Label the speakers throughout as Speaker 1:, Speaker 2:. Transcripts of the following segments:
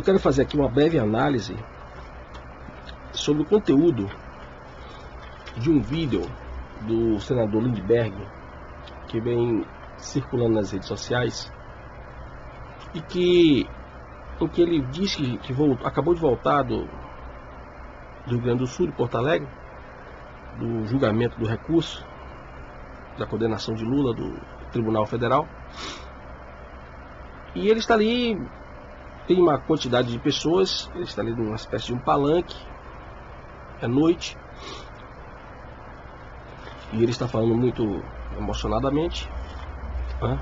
Speaker 1: Eu quero fazer aqui uma breve análise sobre o conteúdo de um vídeo do senador Lindbergh, que vem circulando nas redes sociais, e em que ele diz que acabou de voltar do Rio Grande do Sul, de Porto Alegre, do julgamento do recurso da condenação de Lula do Tribunal Federal. E ele está ali, tem uma quantidade de pessoas, ele está ali numa espécie de um palanque, é noite, e ele está falando muito emocionadamente, né?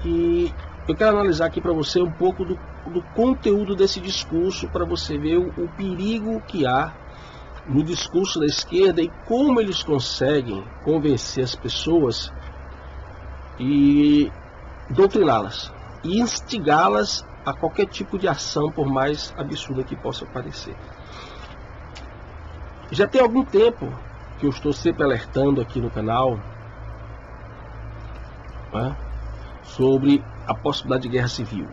Speaker 1: E eu quero analisar aqui para você um pouco do conteúdo desse discurso, para você ver o perigo que há no discurso da esquerda e como eles conseguem convencer as pessoas e doutriná-las e instigá-las a qualquer tipo de ação, por mais absurda que possa parecer. Já tem algum tempo que eu estou sempre alertando aqui no canal, né, sobre a possibilidade de guerra civil.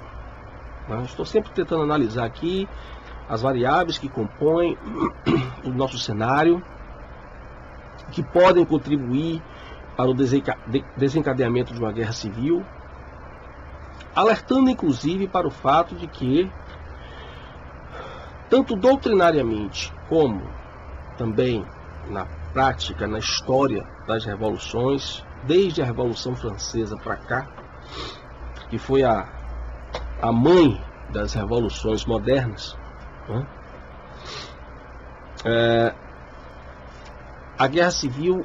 Speaker 1: Estou sempre tentando analisar aqui as variáveis que compõem o nosso cenário, que podem contribuir para o desencadeamento de uma guerra civil, alertando inclusive para o fato de que, tanto doutrinariamente como também na prática, na história das revoluções, desde a Revolução Francesa para cá, que foi a mãe das revoluções modernas, né? A guerra civil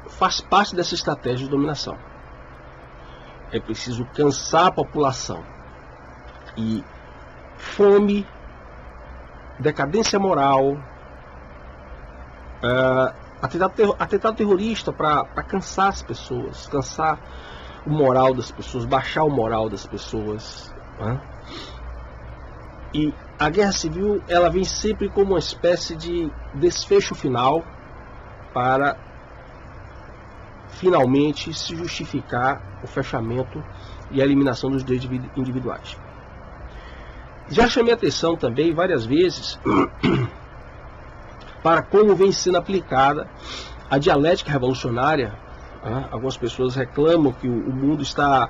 Speaker 1: faz parte dessa estratégia de dominação. É preciso cansar a população, e fome, decadência moral, atentado terrorista para cansar as pessoas, cansar o moral das pessoas, baixar o moral das pessoas, né? E a guerra civil, ela vem sempre como uma espécie de desfecho final para finalmente se justificar o fechamento e a eliminação dos direitos individuais. Já chamei atenção também várias vezes para como vem sendo aplicada a dialética revolucionária. Algumas pessoas reclamam que o mundo está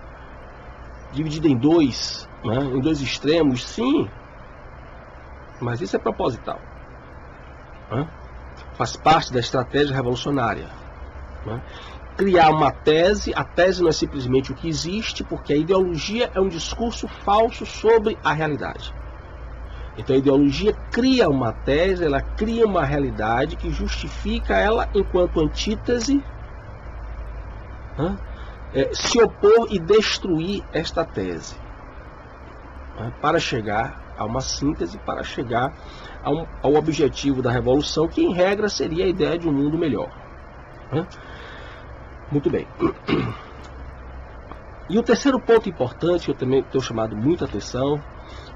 Speaker 1: dividido em dois, em dois extremos. Sim, mas isso é proposital, faz parte da estratégia revolucionária, criar uma tese. A tese não é simplesmente o que existe, porque a ideologia é um discurso falso sobre a realidade. Então a ideologia cria uma tese, ela cria uma realidade que justifica ela enquanto antítese, se opor e destruir esta tese, para chegar a uma síntese, para chegar ao objetivo da revolução, que em regra seria a ideia de um mundo melhor. Muito bem. E o terceiro ponto importante, que eu também tenho chamado muita atenção,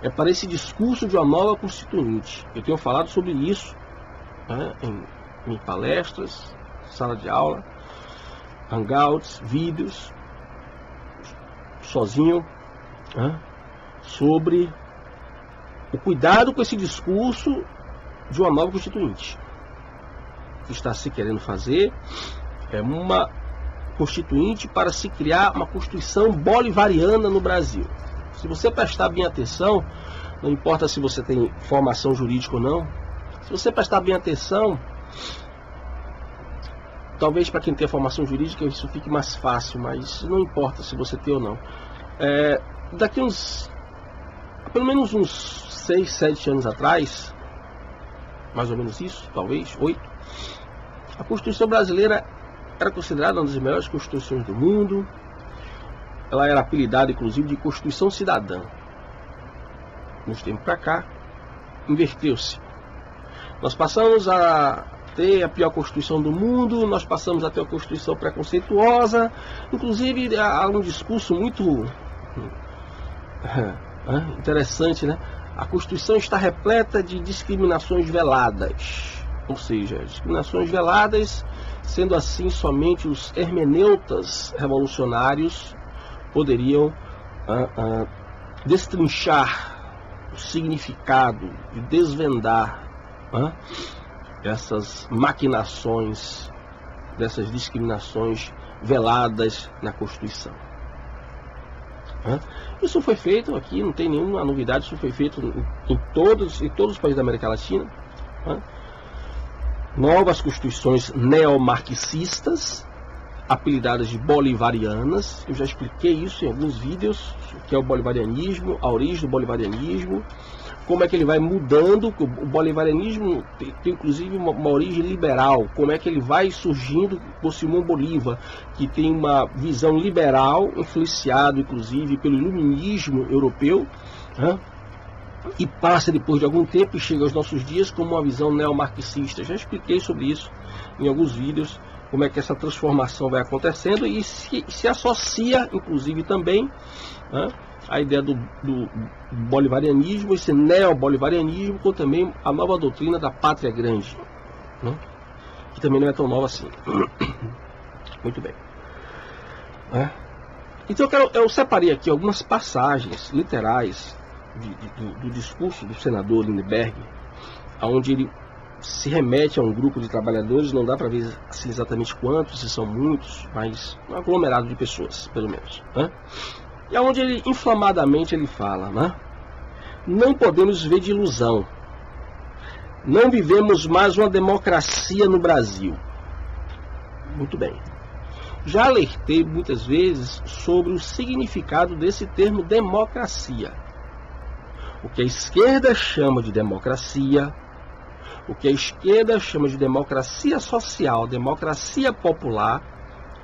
Speaker 1: é para esse discurso de uma nova constituinte. Eu tenho falado sobre isso, em palestras, sala de aula, hangouts, vídeos, sozinho, sobre o cuidado com esse discurso de uma nova constituinte. O que está se querendo fazer é uma constituinte para se criar uma constituição bolivariana no Brasil. Se você prestar bem atenção, não importa se você tem formação jurídica ou não, se você prestar bem atenção, talvez para quem tem formação jurídica isso fique mais fácil, mas não importa se você tem ou não. Daqui pelo menos uns 6, 7 anos atrás, mais ou menos isso, talvez 8, a Constituição brasileira era considerada uma das melhores constituições do mundo. Ela era apelidada inclusive de Constituição Cidadã. Nos tempos para cá, inverteu-se. Nós passamos a ter a pior Constituição do mundo, nós passamos a ter uma Constituição preconceituosa. Inclusive há um discurso muito interessante, né? A Constituição está repleta de discriminações veladas. Ou seja, discriminações veladas, sendo assim somente os hermeneutas revolucionários poderiam destrinchar significado, de desvendar essas maquinações, dessas discriminações veladas na Constituição. Isso foi feito aqui, não tem nenhuma novidade, isso foi feito em todos os países da América Latina. Novas constituições neomarxistas, apelidadas de bolivarianas. Eu já expliquei isso em alguns vídeos, o que é o bolivarianismo, a origem do bolivarianismo, como é que ele vai mudando. O bolivarianismo tem inclusive uma origem liberal, como é que ele vai surgindo por Simão Bolívar, que tem uma visão liberal, influenciado inclusive pelo iluminismo europeu, e passa depois de algum tempo e chega aos nossos dias como uma visão neomarxista. Já expliquei sobre isso em alguns vídeos, como é que essa transformação vai acontecendo, e se associa inclusive também a ideia do bolivarianismo, esse neobolivarianismo, com também a nova doutrina da pátria grande, que também não é tão nova assim. Muito bem. Então eu separei aqui algumas passagens literais do discurso do senador Lindbergh, onde ele se remete a um grupo de trabalhadores, não dá para ver assim, exatamente quantos, se são muitos, mas um aglomerado de pessoas, pelo menos. E onde ele inflamadamente ele fala, não podemos viver de ilusão, não vivemos mais uma democracia no Brasil. Muito bem. Já alertei muitas vezes sobre o significado desse termo democracia. O que a esquerda chama de democracia, o que a esquerda chama de democracia social, democracia popular,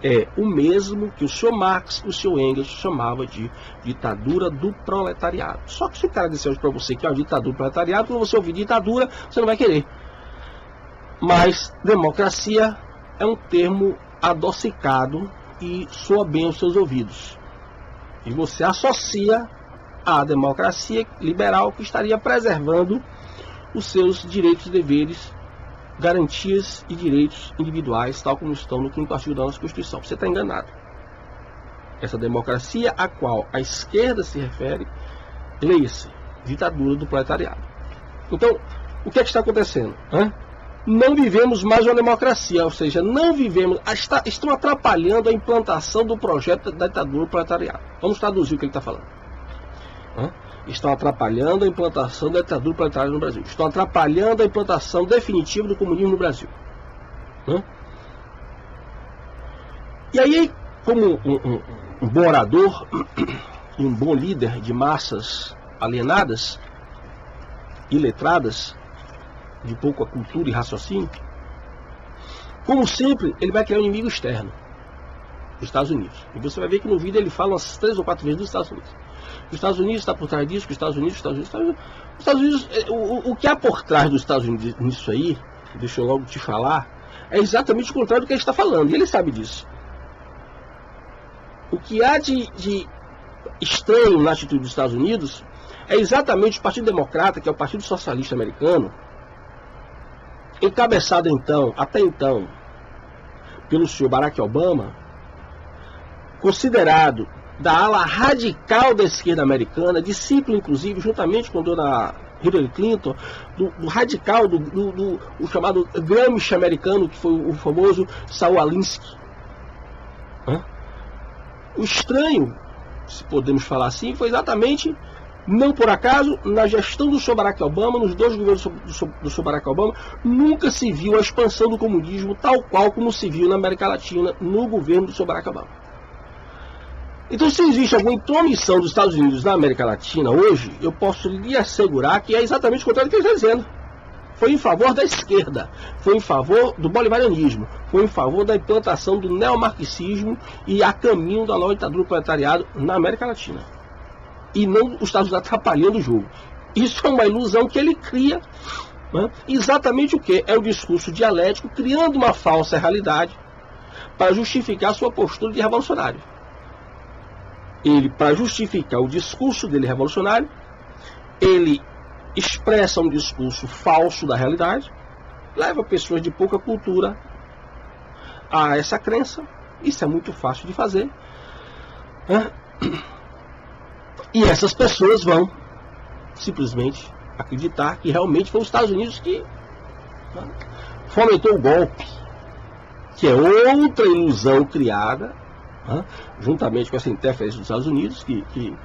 Speaker 1: é o mesmo que o senhor Marx e o senhor Engels chamavam de ditadura do proletariado. Só que se o cara disser hoje para você que é uma ditadura do proletariado, quando você ouvir ditadura, você não vai querer. Mas democracia é um termo adocicado e soa bem aos seus ouvidos. E você associa a democracia liberal, que estaria preservando os seus direitos e deveres, garantias e direitos individuais, tal como estão no 5º artigo da nossa Constituição. Você está enganado. Essa democracia a qual a esquerda se refere, leia-se, ditadura do proletariado. Então, o que é que está acontecendo? Não vivemos mais uma democracia, ou seja, não vivemos, estão atrapalhando a implantação do projeto da ditadura do proletariado. Vamos traduzir o que ele está falando. Estão atrapalhando a implantação da ditadura proletária no Brasil. Estão atrapalhando a implantação definitiva do comunismo no Brasil. E aí, como um bom orador e um bom líder de massas alienadas, iletradas, de pouca cultura e raciocínio, como sempre, ele vai criar um inimigo externo, os Estados Unidos. E você vai ver que no vídeo ele fala umas 3 ou 4 vezes dos Estados Unidos. Os Estados Unidos está por trás disso, os Estados Unidos. O que há por trás dos Estados Unidos nisso aí, deixa eu logo te falar, é exatamente o contrário do que ele está falando, e ele sabe disso. O que há de estranho na atitude dos Estados Unidos é exatamente o Partido Democrata, que é o Partido Socialista Americano, encabeçado até então, pelo senhor Barack Obama, considerado da ala radical da esquerda americana, discípulo inclusive, juntamente com dona Hillary Clinton, do radical, o chamado Gramsci americano, que foi o famoso Saul Alinsky. O estranho, se podemos falar assim, foi exatamente, não por acaso, na gestão do senhor Barack Obama, nos 2 governos do senhor Barack Obama, nunca se viu a expansão do comunismo tal qual como se viu na América Latina no governo do senhor Barack Obama. Então, se existe alguma intromissão dos Estados Unidos na América Latina hoje, eu posso lhe assegurar que é exatamente o contrário do que ele está dizendo. Foi em favor da esquerda, foi em favor do bolivarianismo, foi em favor da implantação do neomarxismo e a caminho da nova ditadura do proletariado na América Latina. E não os Estados Unidos atrapalhando o jogo. Isso é uma ilusão que ele cria. Exatamente o que? É o discurso dialético, criando uma falsa realidade para justificar sua postura de revolucionário. Ele, para justificar o discurso dele revolucionário, ele expressa um discurso falso da realidade, leva pessoas de pouca cultura a essa crença. Isso é muito fácil de fazer. E essas pessoas vão simplesmente acreditar que realmente foi os Estados Unidos que fomentou o golpe, que é outra ilusão criada, juntamente com essa interferência dos Estados Unidos, que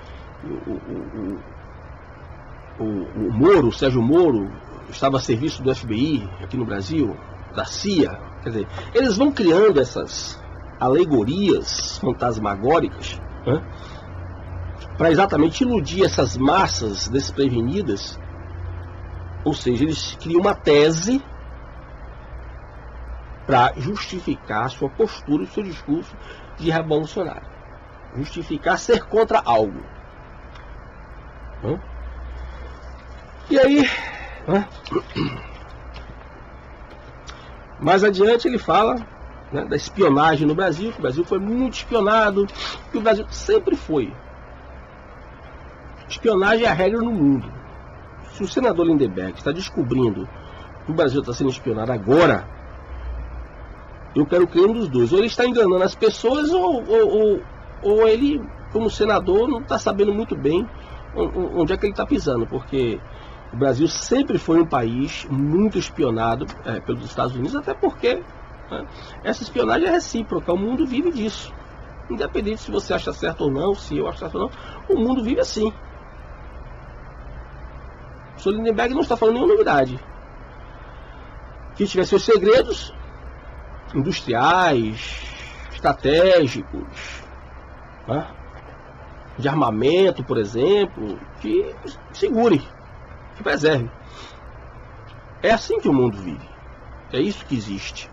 Speaker 1: o Moro, o Sérgio Moro, estava a serviço do FBI aqui no Brasil, da CIA. Quer dizer, eles vão criando essas alegorias fantasmagóricas, para exatamente iludir essas massas desprevenidas. Ou seja, eles criam uma tese para justificar sua postura e seu discurso de revolucionário. Justificar ser contra algo. E aí, mais adiante ele fala, da espionagem no Brasil, que o Brasil foi muito espionado, que o Brasil sempre foi. Espionagem é a regra no mundo. Se o senador Lindenberg está descobrindo que o Brasil está sendo espionado agora, eu quero crer um dos dois. Ou ele está enganando as pessoas, ou ele, como senador, não está sabendo muito bem onde é que ele está pisando, porque o Brasil sempre foi um país muito espionado pelos Estados Unidos, até porque essa espionagem é recíproca, o mundo vive disso. Independente se você acha certo ou não, se eu acho certo ou não, o mundo vive assim. O senhor Lindenberg não está falando nenhuma novidade. Que tivesse seus segredos industriais, estratégicos, de armamento, por exemplo, que segure, que preserve. É assim que o mundo vive. É isso que existe.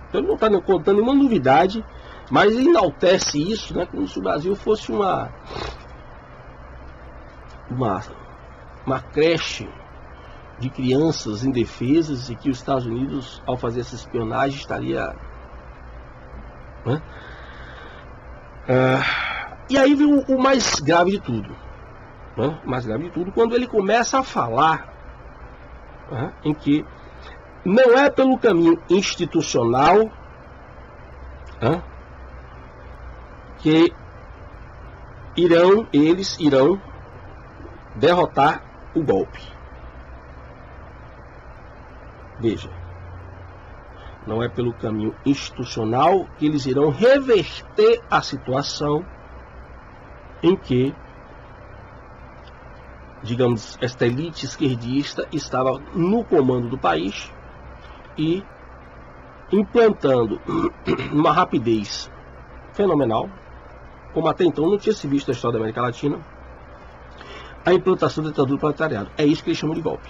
Speaker 1: Então ele não está contando nenhuma novidade, mas ele enaltece isso, como se o Brasil fosse uma creche de crianças indefesas e que os Estados Unidos, ao fazer essa espionagem, estaria... E aí vem o mais grave de tudo. O mais grave de tudo, quando ele começa a falar em que não é pelo caminho institucional que eles irão derrotar o golpe. Veja, não é pelo caminho institucional que eles irão reverter a situação em que, digamos, esta elite esquerdista estava no comando do país e implantando uma rapidez fenomenal, como até então não tinha se visto na história da América Latina, a implantação da ditadura do proletariado. É isso que eles chamam de golpe.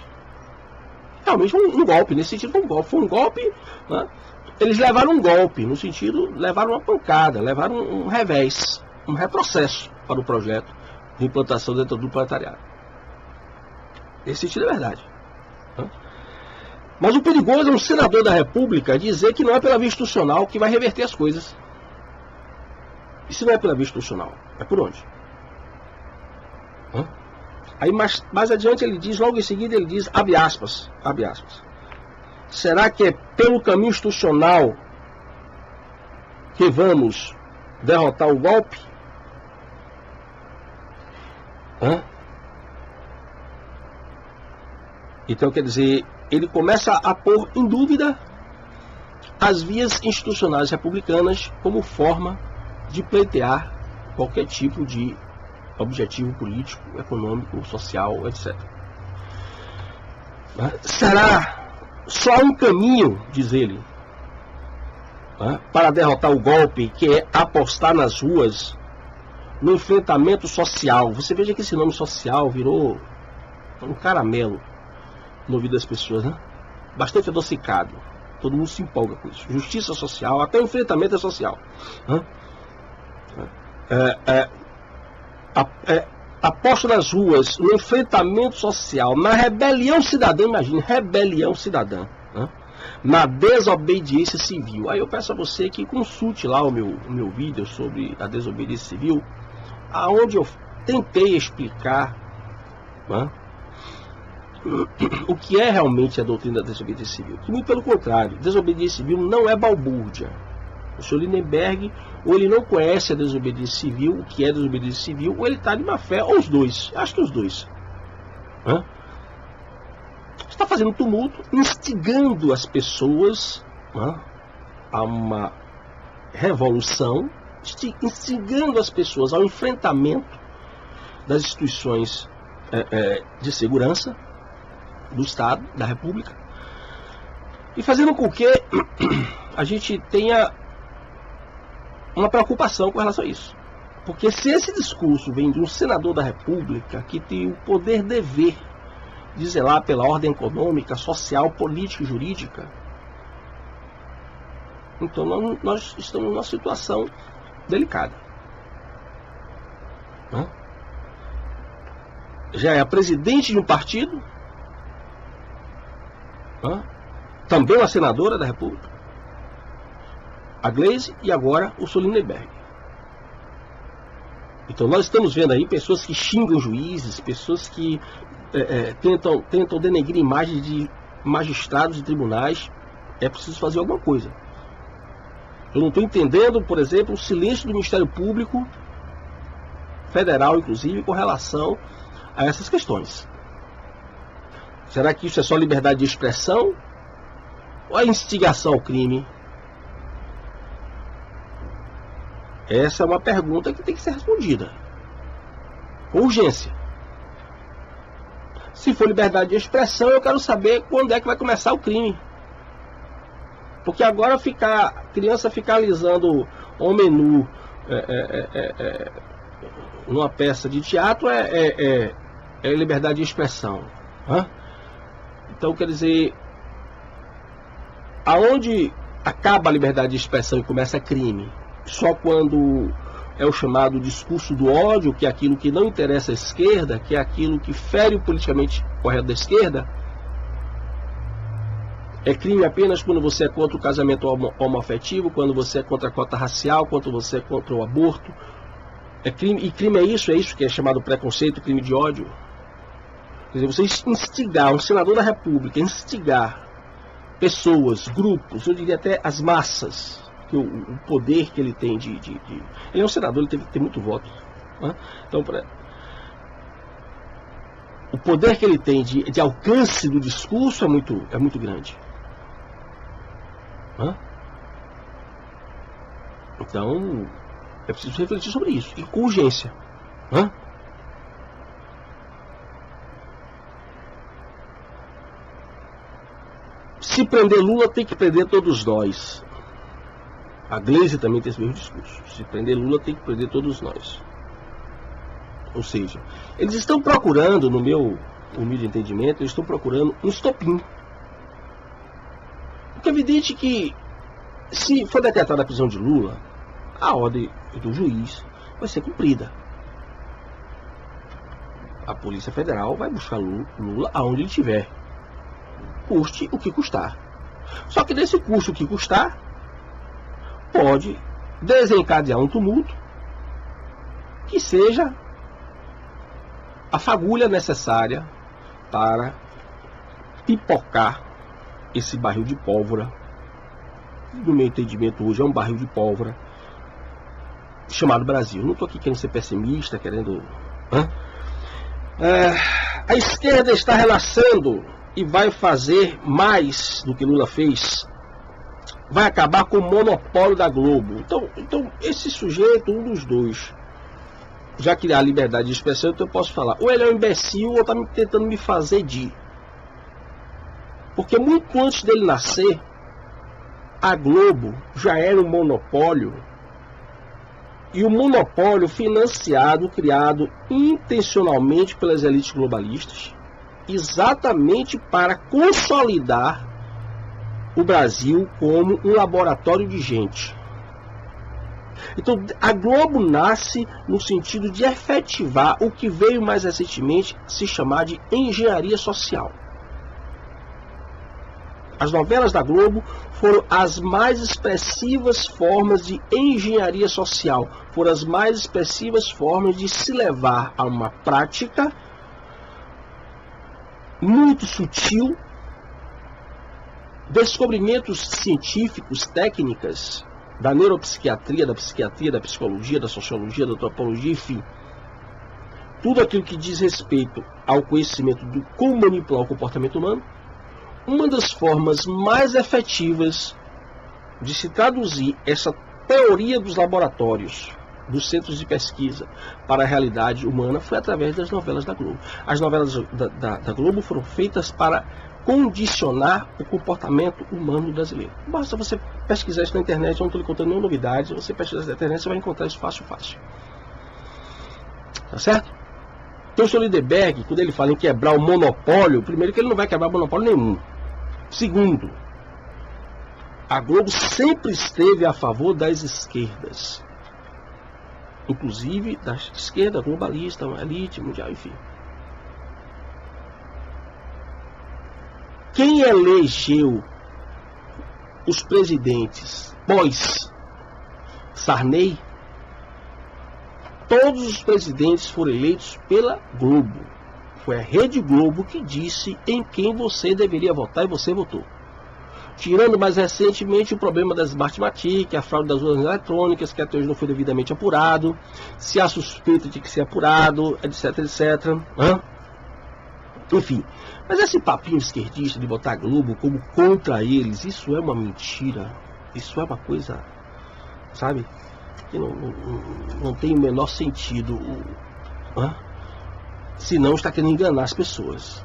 Speaker 1: Realmente um golpe, nesse sentido foi um golpe, eles levaram um golpe, no sentido, levaram uma pancada, levaram um revés, um retrocesso para o projeto de implantação da ditadura do proletariado. Nesse sentido é verdade. Mas o perigoso é um senador da República dizer que não é pela via institucional que vai reverter as coisas. E se não é pela via institucional, é por onde? Aí mais adiante ele diz, logo em seguida ele diz, abre aspas, será que é pelo caminho institucional que vamos derrotar o golpe? Então, quer dizer, ele começa a pôr em dúvida as vias institucionais republicanas como forma de pleitear qualquer tipo de objetivo político, econômico, social, etc. Será só um caminho, diz ele, para derrotar o golpe, que é apostar nas ruas no enfrentamento social. Você veja que esse nome social virou um caramelo no ouvido das pessoas, bastante adocicado. Todo mundo se empolga com isso. Justiça social, até o enfrentamento é social. Aposta nas ruas, no enfrentamento social, na rebelião cidadã, imagine, rebelião cidadã, na desobediência civil. Aí eu peço a você que consulte lá o meu vídeo sobre a desobediência civil, aonde eu tentei explicar o que é realmente a doutrina da desobediência civil. Que, muito pelo contrário, desobediência civil não é balbúrdia. O senhor Lindenberg, ou ele não conhece a desobediência civil, o que é desobediência civil, ou ele está de má fé, ou os dois. Acho que os dois. Está fazendo tumulto, instigando as pessoas a uma revolução, instigando as pessoas ao enfrentamento das instituições de segurança do Estado, da República, e fazendo com que a gente tenha uma preocupação com relação a isso. Porque se esse discurso vem de um senador da República que tem o poder dever de zelar pela ordem econômica, social, política e jurídica, então nós estamos numa situação delicada. Já é a presidente de um partido, também uma senadora da República, a Gleisi, e agora o Sollenberg. Então nós estamos vendo aí pessoas que xingam juízes, pessoas que tentam denegrir imagens de magistrados e tribunais. É preciso fazer alguma coisa. Eu não estou entendendo, por exemplo, o silêncio do Ministério Público Federal, inclusive, com relação a essas questões. Será que isso é só liberdade de expressão ou é instigação ao crime? Essa é uma pergunta que tem que ser respondida com urgência. Se for liberdade de expressão, eu quero saber quando é que vai começar o crime. Porque agora criança ficar alisando homem nu numa peça de teatro é liberdade de expressão. Então, quer dizer, aonde acaba a liberdade de expressão e começa crime? Só quando é o chamado discurso do ódio, que é aquilo que não interessa à esquerda, que é aquilo que fere o politicamente correto da esquerda? É crime apenas quando você é contra o casamento homoafetivo, quando você é contra a cota racial, quando você é contra o aborto? É crime, e crime é isso que é chamado preconceito, crime de ódio. Quer dizer, você instigar, um senador da República, instigar pessoas, grupos, eu diria até as massas, que o poder que ele tem ele é um senador, ele teve que ter muito voto. Então, o poder que ele tem de alcance do discurso é muito grande. Então, é preciso refletir sobre isso, e com urgência. Se prender Lula, tem que prender todos nós. A Gleisi também tem esse mesmo discurso. Se prender Lula, tem que prender todos nós. Ou seja, eles estão procurando, no meu humilde entendimento, eles estão procurando um estopim. Porque é evidente que, se for decretada a prisão de Lula, a ordem do juiz vai ser cumprida. A Polícia Federal vai buscar Lula aonde ele estiver, custe o que custar. Só que nesse custo o que custar, pode desencadear um tumulto que seja a fagulha necessária para pipocar esse barril de pólvora. No meu entendimento, hoje é um barril de pólvora chamado Brasil. Não estou aqui querendo ser pessimista, querendo... A esquerda está relaxando e vai fazer mais do que Lula fez. Vai acabar com o monopólio da Globo. Então esse sujeito, um dos dois, já que há liberdade de expressão, então eu posso falar, ou ele é um imbecil, ou está tentando me fazer de. Porque muito antes dele nascer, a Globo já era um monopólio, e o monopólio financiado, criado intencionalmente pelas elites globalistas, exatamente para consolidar o Brasil como um laboratório de gente. Então, a Globo nasce no sentido de efetivar o que veio mais recentemente se chamar de engenharia social. As novelas da Globo foram as mais expressivas formas de engenharia social, foram as mais expressivas formas de se levar a uma prática muito sutil, descobrimentos científicos, técnicas, da neuropsiquiatria, da psiquiatria, da psicologia, da sociologia, da antropologia, enfim, tudo aquilo que diz respeito ao conhecimento de como manipular o comportamento humano, uma das formas mais efetivas de se traduzir essa teoria dos laboratórios, dos centros de pesquisa, para a realidade humana foi através das novelas da Globo. As novelas da Globo foram feitas para condicionar o comportamento humano brasileiro. Basta você pesquisar isso na internet, eu não estou lhe contando nenhuma novidade, se você pesquisar na internet, você vai encontrar isso fácil. Tá certo? Então o Sr. Lindenberg, quando ele fala em quebrar o monopólio, primeiro que ele não vai quebrar monopólio nenhum. Segundo, a Globo sempre esteve a favor das esquerdas. Inclusive da esquerda globalista, elite, mundial, enfim. Quem elegeu os presidentes pós Sarney, todos os presidentes foram eleitos pela Globo. Foi a Rede Globo que disse em quem você deveria votar e você votou. Tirando mais recentemente o problema das Smartmatic, a fraude das urnas eletrônicas, que até hoje não foi devidamente apurado, se há suspeita de que ser apurado, etc, etc. Enfim, mas esse papinho esquerdista de botar a Globo como contra eles, isso é uma mentira, isso é uma coisa, sabe, que não tem o menor sentido, senão está querendo enganar as pessoas.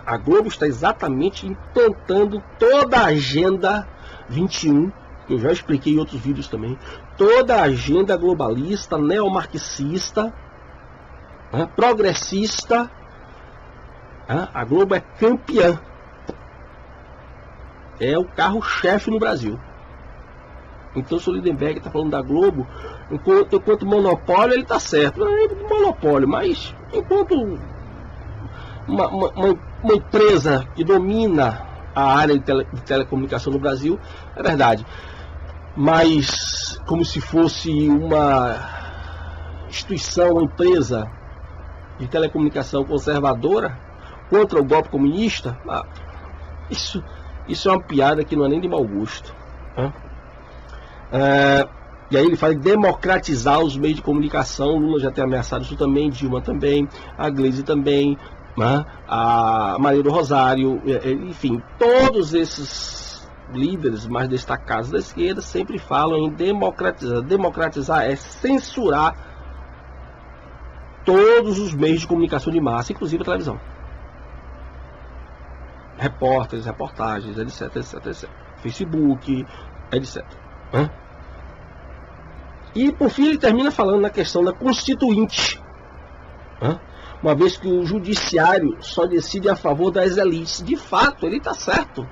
Speaker 1: A Globo está exatamente implantando toda a Agenda 21, que eu já expliquei em outros vídeos também, toda a agenda globalista, neomarxista, progressista. A Globo é campeã. É o carro-chefe no Brasil. Então o Sr. Lindenberg está falando da Globo, enquanto monopólio ele está certo. Não é monopólio, mas enquanto uma empresa que domina a área de telecomunicação no Brasil, é verdade. Mas como se fosse uma instituição, uma empresa de telecomunicação conservadora contra o golpe comunista, isso é uma piada que não é nem de mau gosto. E aí ele fala de democratizar os meios de comunicação. Lula já tem ameaçado isso também, Dilma também, a Gleisi também, a Maria do Rosário, enfim, todos esses líderes mais destacados da esquerda sempre falam em democratizar. Democratizar é censurar todos os meios de comunicação de massa, inclusive a televisão. Repórteres, reportagens, etc, etc, etc. Facebook, etc. E por fim ele termina falando na questão da Constituinte. Uma vez que o judiciário só decide a favor das elites. De fato, ele está certo.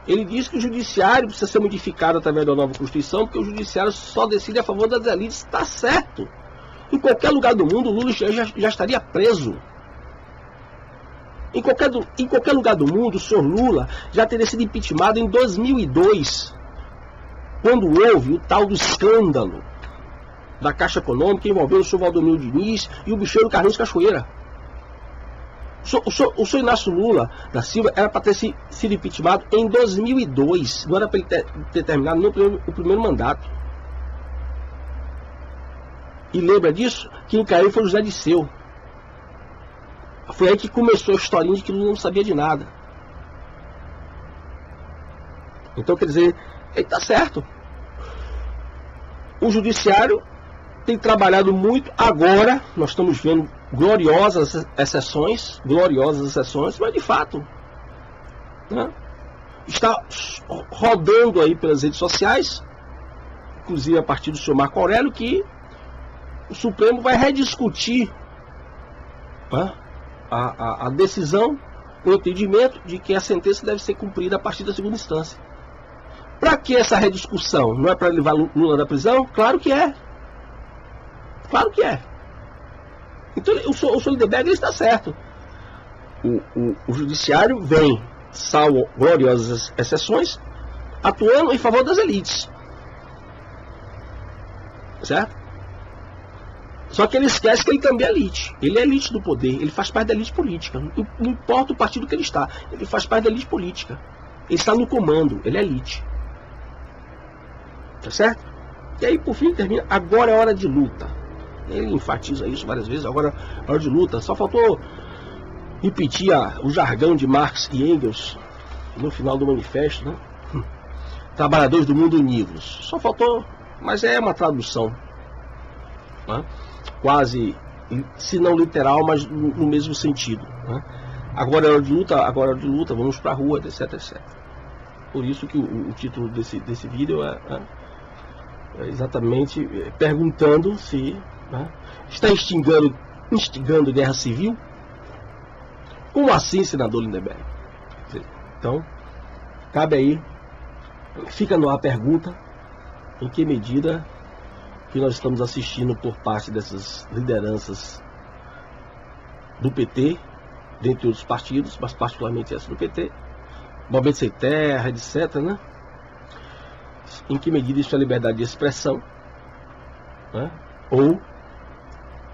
Speaker 1: Ele diz que o judiciário precisa ser modificado através da nova Constituição, porque o judiciário só decide a favor das elites. Está certo. Em qualquer lugar do mundo, o Lula já estaria preso. Em qualquer lugar do mundo, o senhor Lula já teria sido impeachmentado em 2002, quando houve o tal do escândalo da Caixa Econômica, envolvendo o senhor Valdomiro Diniz e o bicheiro Carlinhos Cachoeira. O senhor Inácio Lula da Silva era para ter sido impeachmentado em 2002, não era para ele ter terminado o primeiro mandato. E lembra disso? Quem caiu foi o José Disseu. Foi aí que começou a historinha de que Lula não sabia de nada. Então, quer dizer, ele está certo. O judiciário tem trabalhado muito. Agora, nós estamos vendo gloriosas exceções, mas de fato, está rodando aí pelas redes sociais, inclusive a partir do senhor Marco Aurélio, que o Supremo vai rediscutir a decisão, o entendimento de que a sentença deve ser cumprida a partir da segunda instância. Para que essa rediscussão? Não é para levar Lula da prisão? Claro que é. Claro que é. Então o senhor Lindenberg está certo. O judiciário vem, salvo gloriosas exceções, atuando em favor das elites. Certo? Só que ele esquece que ele também é elite. Ele é elite do poder, ele faz parte da elite política. Não importa o partido que ele está, ele faz parte da elite política. Ele está no comando, ele é elite. Tá certo? E aí, por fim, termina. Agora é hora de luta. Ele enfatiza isso várias vezes. Agora, na hora de luta, só faltou repetir o jargão de Marx e Engels no final do manifesto, né? Trabalhadores do mundo unidos. Só faltou, mas é uma tradução, né? Quase, se não literal, mas no mesmo sentido, né? Agora é hora de luta, vamos pra rua, etc, etc. Por isso que o título desse vídeo é exatamente perguntando se, né, está instigando guerra civil? Como assim, senador Lindenberg? Então, cabe aí, fica no ar a pergunta, em que medida que nós estamos assistindo por parte dessas lideranças do PT, dentre outros partidos, mas particularmente essa do PT, Movimento Sem Terra, etc, né? Em que medida isso é liberdade de expressão, né? Ou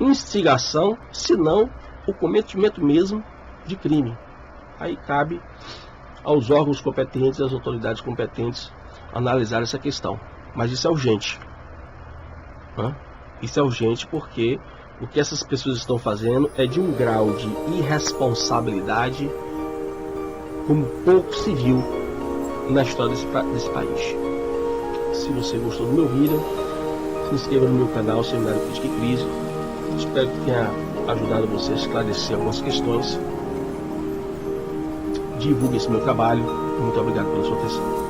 Speaker 1: instigação, se não o cometimento mesmo de crime. Aí cabe aos órgãos competentes, às autoridades competentes analisar essa questão. Mas isso é urgente, né? Isso é urgente porque o que essas pessoas estão fazendo é de um grau de irresponsabilidade como pouco se viu na história desse país. Se você gostou do meu vídeo, se inscreva no meu canal Seminário Crítica e Crise. Espero que tenha ajudado você a esclarecer algumas questões. Divulgue esse meu trabalho. Muito obrigado pela sua atenção.